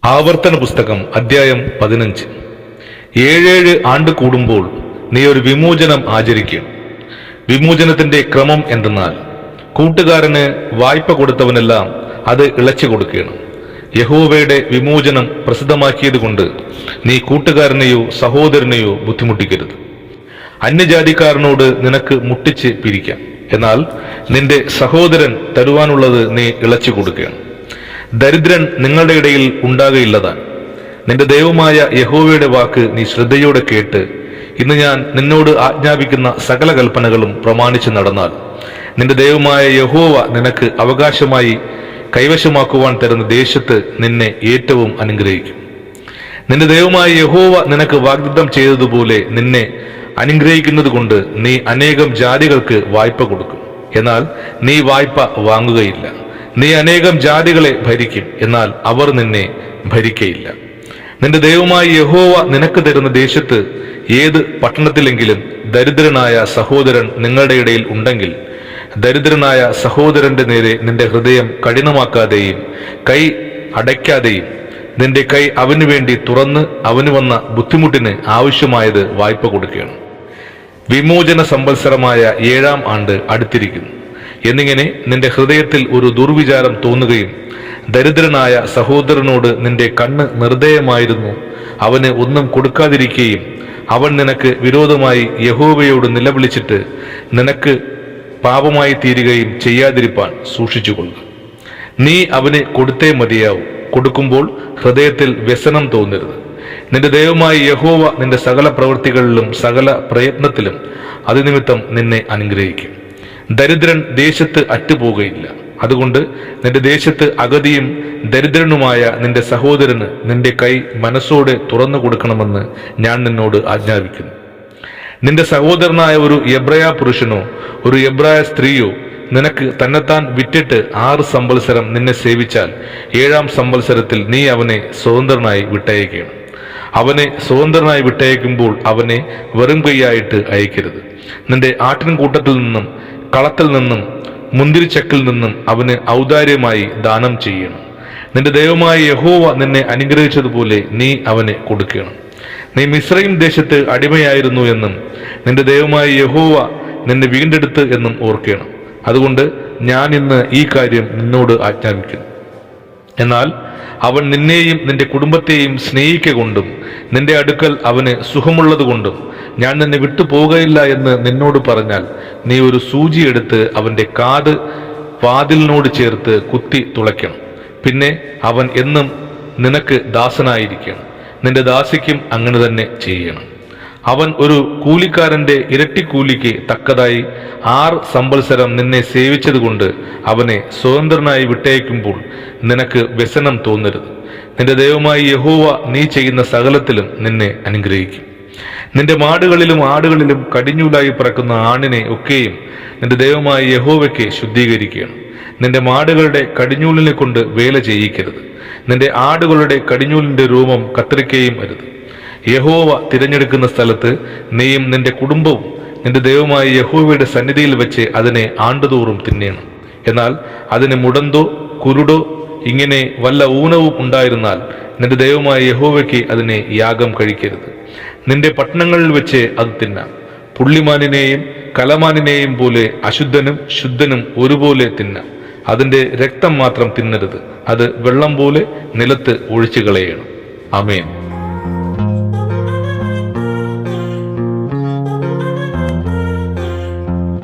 ആവർത്തന പുസ്തകം അധ്യായം 15. 7 ആണ്ട് കൂടുമ്പോൾ നീ ഒരു വിമോചനം ആചരിക്കും. വിമോചനത്തിന്റെ ക്രമം എന്തെന്നാൽ, കൂട്ടുകാരന് വായ്പ കൊടുത്തവനെല്ലാം അത് ഇളച്ചു കൊടുക്കണം. യഹോവയുടെ വിമോചനം പ്രസിദ്ധമാക്കിയത് കൊണ്ട് നീ കൂട്ടുകാരനെയോ സഹോദരനെയോ ബുദ്ധിമുട്ടിക്കരുത്. അന്യജാതിക്കാരനോട് നിനക്ക് മുട്ടിച്ച് പിരിക്കാം, എന്നാൽ നിന്റെ സഹോദരൻ തരുവാനുള്ളത് നീ ഇളച്ചു കൊടുക്കണം. ദരിദ്രൻ നിങ്ങളുടെ ഇടയിൽ ഉണ്ടാകയില്ലതാൻ. നിന്റെ ദൈവമായ യഹോവയുടെ വാക്ക് നീ ശ്രദ്ധയോടെ കേട്ട് ഇന്ന് ഞാൻ നിന്നോട് ആജ്ഞാപിക്കുന്ന സകല കൽപ്പനകളും പ്രമാണിച്ച് നടന്നാൽ നിന്റെ ദൈവമായ യഹോവ നിനക്ക് അവകാശമായി കൈവശമാക്കുവാൻ തരുന്ന ദേശത്ത് നിന്നെ ഏറ്റവും അനുഗ്രഹിക്കും. നിന്റെ ദൈവമായ യഹോവ നിനക്ക് വാഗ്ദത്തം ചെയ്തതുപോലെ നിന്നെ അനുഗ്രഹിക്കുന്നത് കൊണ്ട് നീ അനേകം ജാതികൾക്ക് വായ്പ കൊടുക്കും, എന്നാൽ നീ വായ്പ വാങ്ങുകയില്ല. നീ അനേകം ജാതികളെ ഭരിക്കും, എന്നാൽ അവർ നിന്നെ ഭരിക്കയില്ല. നിന്റെ ദൈവമായ യഹോവ നിനക്ക് തരുന്ന ദേശത്ത് ഏത് പട്ടണത്തിലെങ്കിലും ദരിദ്രനായ സഹോദരൻ നിങ്ങളുടെ ഇടയിൽ ഉണ്ടെങ്കിൽ ദരിദ്രനായ സഹോദരന്റെ നേരെ നിന്റെ ഹൃദയം കഠിനമാക്കാതെയും കൈ അടയ്ക്കാതെയും നിന്റെ കൈ അവനു വേണ്ടി തുറന്ന് അവന് വന്ന ബുദ്ധിമുട്ടിന് ആവശ്യമായത് വായ്പ കൊടുക്കുകയാണ്. വിമോചന സംവത്സരമായ 7-ാം ആണ്ട് അടുത്തിരിക്കുന്നു എന്നിങ്ങനെ നിന്റെ ഹൃദയത്തിൽ ഒരു ദുർവിചാരം തോന്നുകയും ദരിദ്രനായ സഹോദരനോട് നിന്റെ കണ്ണ് നിർദ്ദയമായിരുന്നു അവന് ഒന്നും കൊടുക്കാതിരിക്കുകയും അവൻ നിനക്ക് വിരോധമായി യഹോവയോട് നിലവിളിച്ചിട്ട് നിനക്ക് പാപമായി തീരുകയും ചെയ്യാതിരിപ്പാൻ സൂക്ഷിച്ചുകൊള്ളുക. നീ അവന് കൊടുത്തേ മതിയാവും. കൊടുക്കുമ്പോൾ ഹൃദയത്തിൽ വ്യസനം തോന്നരുത്. നിന്റെ ദൈവമായ യഹോവ നിന്റെ സകല പ്രവൃത്തികളിലും സകല പ്രയത്നത്തിലും അതുനിമിത്തം നിന്നെ അനുഗ്രഹിക്കും. ദരിദ്രൻ ദേശത്ത് അറ്റുപോകുകയില്ല. അതുകൊണ്ട് നിന്റെ ദേശത്ത് അഗതിയും ദരിദ്രനുമായ നിന്റെ സഹോദരന് നിന്റെ കൈ മനസ്സോടെ തുറന്നു കൊടുക്കണമെന്ന് ഞാൻ നിന്നോട് ആജ്ഞാപിക്കുന്നു. നിന്റെ സഹോദരനായ ഒരു എബ്രായ പുരുഷനോ ഒരു എബ്രായ സ്ത്രീയോ നിനക്ക് തന്നെത്താൻ വിറ്റിട്ട് 6 സംവത്സരം നിന്നെ സേവിച്ചാൽ 7-ാം സംവത്സരത്തിൽ നീ അവനെ സ്വതന്ത്രനായി വിട്ടയക്കണം. അവനെ സ്വതന്ത്രനായി വിട്ടയക്കുമ്പോൾ അവനെ വെറും കൈയായിട്ട് അയക്കരുത്. നിന്റെ ആട്ടിൻകൂട്ടത്തിൽ നിന്നും കളത്തിൽ നിന്നും മുന്തിരിച്ചക്കിൽ നിന്നും അവന് ഔദാര്യമായി ദാനം ചെയ്യണം. നിന്റെ ദൈവമായ യഹോവ നിന്നെ അനുഗ്രഹിച്ചതുപോലെ നീ അവന് കൊടുക്കണം. നീ മിസ്രയീം ദേശത്ത് അടിമയായിരുന്നു എന്നും നിന്റെ ദൈവമായ യഹോവ നിന്നെ വീണ്ടെടുത്ത് എന്നും ഓർക്കണം. അതുകൊണ്ട് ഞാൻ ഇന്ന് ഈ കാര്യം നിന്നോട് ആജ്ഞാപിക്കുന്നു. എന്നാൽ അവൻ നിന്നെയും നിന്റെ കുടുംബത്തെയും സ്നേഹിക്കൊണ്ടും നിന്റെ അടുക്കൽ അവന് സുഖമുള്ളത് കൊണ്ടും ഞാൻ നിന്നെ വിട്ടുപോകയില്ല എന്ന് നിന്നോട് പറഞ്ഞാൽ നീ ഒരു സൂചി എടുത്ത് അവന്റെ കാത് വാതിലിനോട് ചേർത്ത് കുത്തി തുളയ്ക്കണം. പിന്നെ അവൻ എന്നും നിനക്ക് ദാസനായിരിക്കണം. നിന്റെ ദാസിക്കും അങ്ങനെ തന്നെ ചെയ്യണം. അവൻ ഒരു കൂലിക്കാരന്റെ ഇരട്ടിക്കൂലിക്ക് തക്കതായി 6 സംവത്സരം നിന്നെ സേവിച്ചതുകൊണ്ട് അവനെ സ്വതന്ത്രനായി വിട്ടയക്കുമ്പോൾ നിനക്ക് വ്യസനം തോന്നരുത്. നിന്റെ ദൈവമായ യഹോവ നീ ചെയ്യുന്ന സകലത്തിലും നിന്നെ അനുഗ്രഹിക്കും. നിന്റെ മാടുകളിലും ആടുകളിലും കടിഞ്ഞൂലായി പറക്കുന്ന ആണിനെ ഒക്കെയും നിന്റെ ദൈവമായ യഹോവയ്ക്ക് ശുദ്ധീകരിക്കണം. നിന്റെ മാടുകളുടെ കടിഞ്ഞൂലിനെ കൊണ്ട് വേല ചെയ്യിക്കരുത്. നിന്റെ ആടുകളുടെ കടിഞ്ഞൂലിന്റെ രോമം കത്രിക്കുകയും അരുത്. യഹോവ തിരഞ്ഞെടുക്കുന്ന സ്ഥലത്ത് നീയും നിന്റെ കുടുംബവും നിന്റെ ദൈവമായ യഹോവയുടെ സന്നിധിയിൽ വെച്ച് അതിനെ ആണ്ടുതോറും തിന്നേണം. എന്നാൽ അതിന് മുടന്തോ കുരുടോ ഇങ്ങനെ വല്ല ഊനവും ഉണ്ടായിരുന്നാൽ നിന്റെ ദൈവമായ യഹോവയ്ക്ക് അതിനെ യാഗം കഴിക്കരുത്. നിന്റെ പട്ടണങ്ങളിൽ വെച്ച് അത് തിന്നാം. പുള്ളിമാനിനെയും കലമാനിനെയും പോലെ അശുദ്ധനും ശുദ്ധനും ഒരുപോലെ തിന്നാം. അതിന്റെ രക്തം മാത്രം തിന്നരുത്. അത് വെള്ളം പോലെ നിലത്ത് ഒഴിച്ചു കളയണം. ആമേൻ.